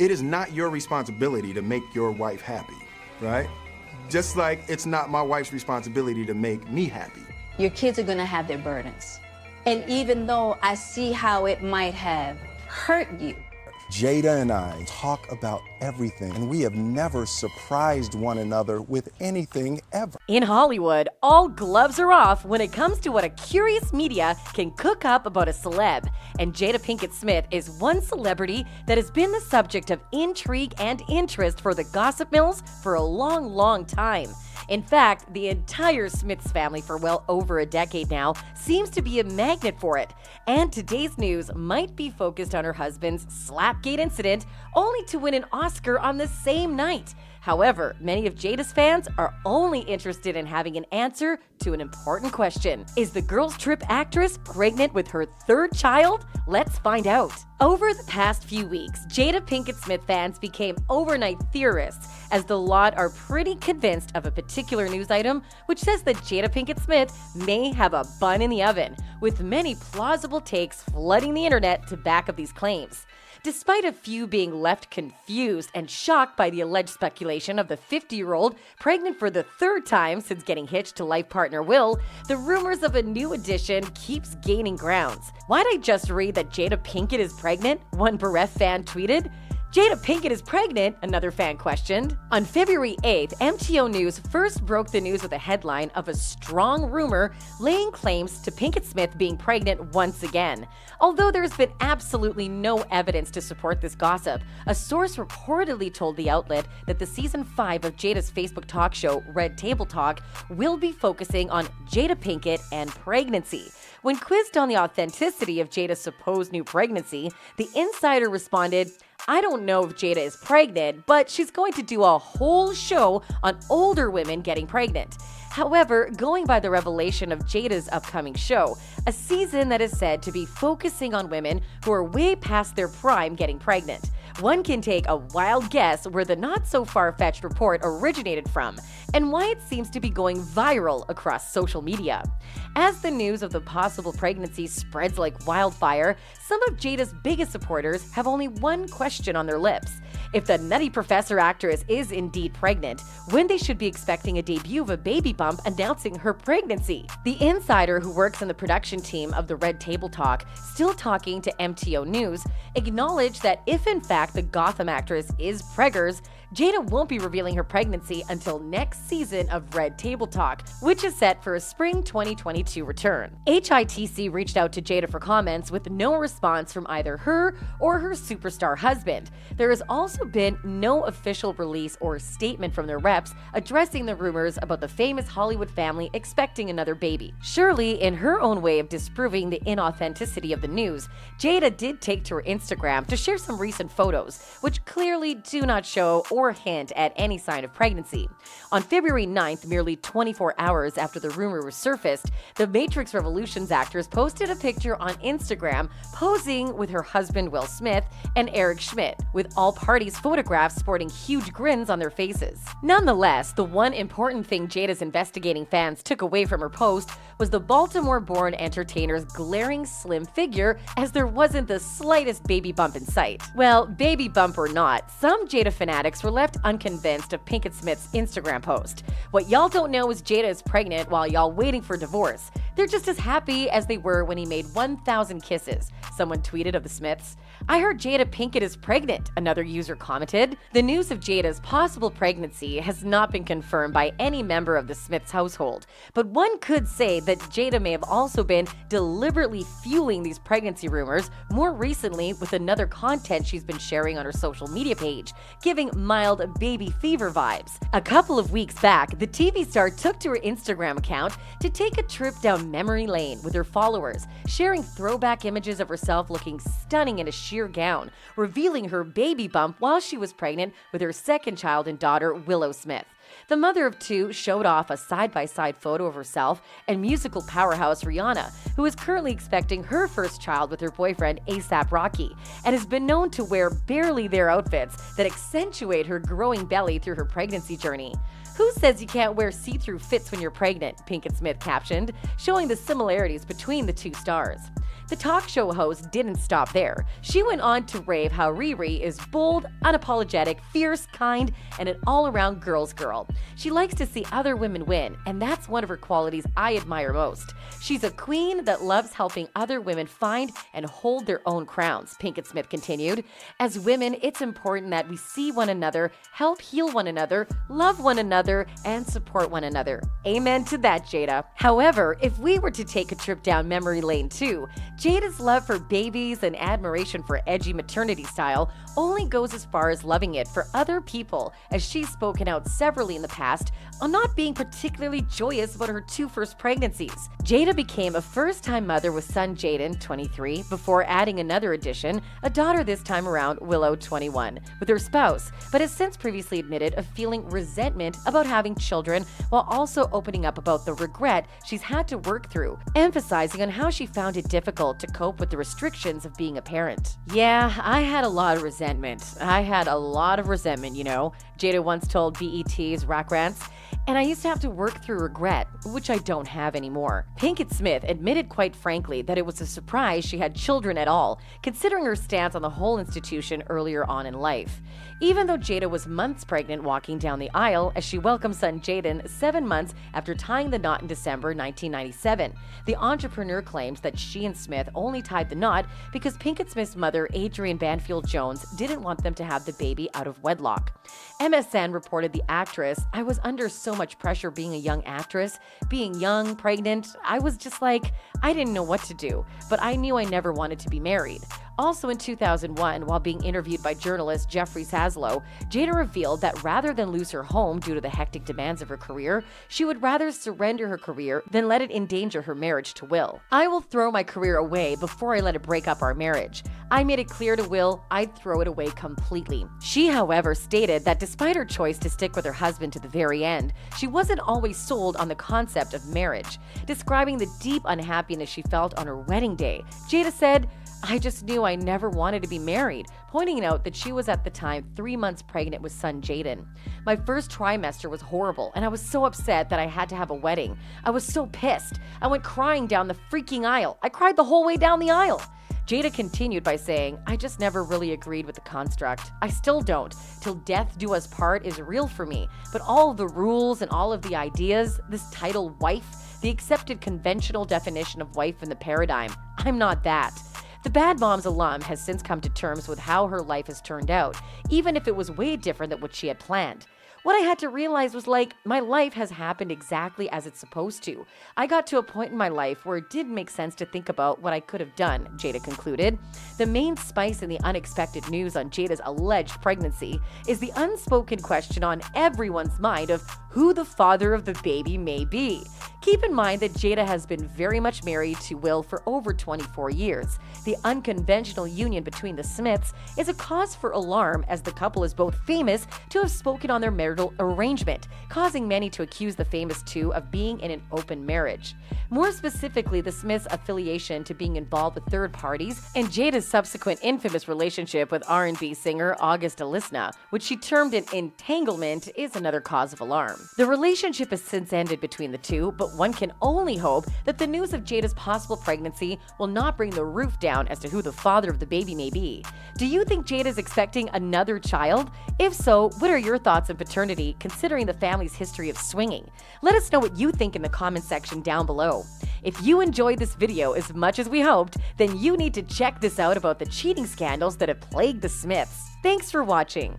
It is not your responsibility to make your wife happy, right? Just like it's not my wife's responsibility to make me happy. Your kids are gonna have their burdens. And even though I see how it might have hurt you, Jada and I talk about everything, and we have never surprised one another with anything ever. In Hollywood, all gloves are off when it comes to what a curious media can cook up about a celeb. And Jada Pinkett Smith is one celebrity that has been the subject of intrigue and interest for the gossip mills for a long, long time. In fact, the entire Smiths family for well over a decade now seems to be a magnet for it. And today's news might be focused on her husband's Slapgate incident, only to win an Oscar on the same night. However, many of Jada's fans are only interested in having an answer to an important question. Is the Girls Trip actress pregnant with her third child? Let's find out. Over the past few weeks, Jada Pinkett Smith fans became overnight theorists, as the lot are pretty convinced of a particular news item which says that Jada Pinkett Smith may have a bun in the oven, with many plausible takes flooding the internet to back up these claims. Despite a few being left confused and shocked by the alleged speculation of the 50-year-old pregnant for the third time since getting hitched to life partner Will, the rumors of a new addition keeps gaining grounds. Why'd I just read that Jada Pinkett is pregnant? One Bereft fan tweeted. Jada Pinkett is pregnant, another fan questioned. On February 8th, MTO News first broke the news with a headline of a strong rumor laying claims to Pinkett Smith being pregnant once again. Although there's been absolutely no evidence to support this gossip, a source reportedly told the outlet that the season 5 of Jada's Facebook talk show, Red Table Talk, will be focusing on Jada Pinkett and pregnancy. When quizzed on the authenticity of Jada's supposed new pregnancy, the insider responded, "I don't know if Jada is pregnant, but she's going to do a whole show on older women getting pregnant." However, going by the revelation of Jada's upcoming show, a season that is said to be focusing on women who are way past their prime getting pregnant, one can take a wild guess where the not-so-far-fetched report originated from and why it seems to be going viral across social media. As the news of the possible pregnancy spreads like wildfire, some of Jada's biggest supporters have only one question on their lips. If the Nutty Professor actress is indeed pregnant, when they should be expecting a debut of a baby bump announcing her pregnancy. The insider who works in the production team of the Red Table Talk, still talking to MTO News, acknowledged that if in fact the Gotham actress is preggers, Jada won't be revealing her pregnancy until next season of Red Table Talk, which is set for a spring 2022 return. HITC reached out to Jada for comments with no response from either her or her superstar husband. There has also been no official release or statement from their reps addressing the rumors about the famous Hollywood family expecting another baby. Surely, in her own way of disproving the inauthenticity of the news, Jada did take to her Instagram to share some recent photos, which clearly do not show or hint at any sign of pregnancy. On February 9th, merely 24 hours after the rumor was surfaced, the Matrix Revolutions actress posted a picture on Instagram posing with her husband Will Smith and Eric Schmidt, with all parties' photographs sporting huge grins on their faces. Nonetheless, the one important thing Jada's investigating fans took away from her post was the Baltimore-born entertainer's glaring slim figure, as there wasn't the slightest baby bump in sight. Well, baby bump or not, some Jada fanatics were left unconvinced of Pinkett Smith's Instagram post. What y'all don't know is Jada is pregnant while y'all waiting for divorce. They're just as happy as they were when he made 1,000 kisses, someone tweeted of the Smiths. I heard Jada Pinkett is pregnant, another user commented. The news of Jada's possible pregnancy has not been confirmed by any member of the Smiths household, but one could say that Jada may have also been deliberately fueling these pregnancy rumors more recently with another content she's been sharing on her social media page, giving mild baby fever vibes. A couple of weeks back, the TV star took to her Instagram account to take a trip down memory lane with her followers, sharing throwback images of herself looking stunning in a sheer gown, revealing her baby bump while she was pregnant with her second child and daughter, Willow Smith. The mother of two showed off a side-by-side photo of herself and musical powerhouse Rihanna, who is currently expecting her first child with her boyfriend A$AP Rocky, and has been known to wear barely there outfits that accentuate her growing belly through her pregnancy journey. Who says you can't wear see-through fits when you're pregnant? Pinkett Smith captioned, showing the similarities between the two stars. The talk show host didn't stop there. She went on to rave how Riri is bold, unapologetic, fierce, kind, and an all-around girl's girl. She likes to see other women win, and that's one of her qualities I admire most. She's a queen that loves helping other women find and hold their own crowns, Pinkett Smith continued. As women, it's important that we see one another, help heal one another, love one another, and support one another. Amen to that, Jada. However, if we were to take a trip down memory lane too, Jada's love for babies and admiration for edgy maternity style only goes as far as loving it for other people, as she's spoken out severally in the past on not being particularly joyous about her two first pregnancies. Jada became a first-time mother with son Jaden, 23, before adding another addition, a daughter this time around, Willow, 21, with her spouse, but has since previously admitted of feeling resentment about having children, while also opening up about the regret she's had to work through, emphasizing on how she found it difficult to cope with the restrictions of being a parent. Yeah, I had a lot of resentment. You know, Jada once told BET's Rack Rants, and I used to have to work through regret, which I don't have anymore. Pinkett Smith admitted quite frankly that it was a surprise she had children at all, considering her stance on the whole institution earlier on in life. Even though Jada was months pregnant walking down the aisle as she welcomed son Jaden 7 months after tying the knot in December 1997, the entrepreneur claims that she and Smith only tied the knot because Pinkett Smith's mother, Adrienne Banfield Jones, didn't want them to have the baby out of wedlock. MSN reported the actress, "I was under so much pressure being a young actress, being young, pregnant. I was just like, I didn't know what to do, but I knew I never wanted to be married." Also in 2001, while being interviewed by journalist Jeffrey Saslow, Jada revealed that rather than lose her home due to the hectic demands of her career, she would rather surrender her career than let it endanger her marriage to Will. "I will throw my career away before I let it break up our marriage. I made it clear to Will I'd throw it away completely." She, however, stated that despite her choice to stick with her husband to the very end, she wasn't always sold on the concept of marriage. Describing the deep unhappiness she felt on her wedding day, Jada said, "I just knew I never wanted to be married," pointing out that she was at the time 3 months pregnant with son Jaden. "My first trimester was horrible, and I was so upset that I had to have a wedding. I was so pissed. I went crying down the freaking aisle. I cried the whole way down the aisle." Jada continued by saying, "I just never really agreed with the construct. I still don't. Till death do us part is real for me. But all of the rules and all of the ideas, this title wife, the accepted conventional definition of wife in the paradigm, I'm not that." The Bad Moms alum has since come to terms with how her life has turned out, even if it was way different than what she had planned. "What I had to realize was my life has happened exactly as it's supposed to. I got to a point in my life where it didn't make sense to think about what I could have done," Jada concluded. The main spice in the unexpected news on Jada's alleged pregnancy is the unspoken question on everyone's mind of who the father of the baby may be. Keep in mind that Jada has been very much married to Will for over 24 years. The unconventional union between the Smiths is a cause for alarm, as the couple is both famous to have spoken on their marital arrangement, causing many to accuse the famous two of being in an open marriage. More specifically, the Smiths' affiliation to being involved with third parties and Jada's subsequent infamous relationship with R&B singer August Alsina, which she termed an entanglement, is another cause of alarm. The relationship has since ended between the two, but one can only hope that the news of Jada's possible pregnancy will not bring the roof down as to who the father of the baby may be. Do you think Jada's expecting another child? If so, what are your thoughts on paternity, considering the family's history of swinging? Let us know what you think in the comment section down below. If you enjoyed this video as much as we hoped, then you need to check this out about the cheating scandals that have plagued the Smiths. Thanks for watching.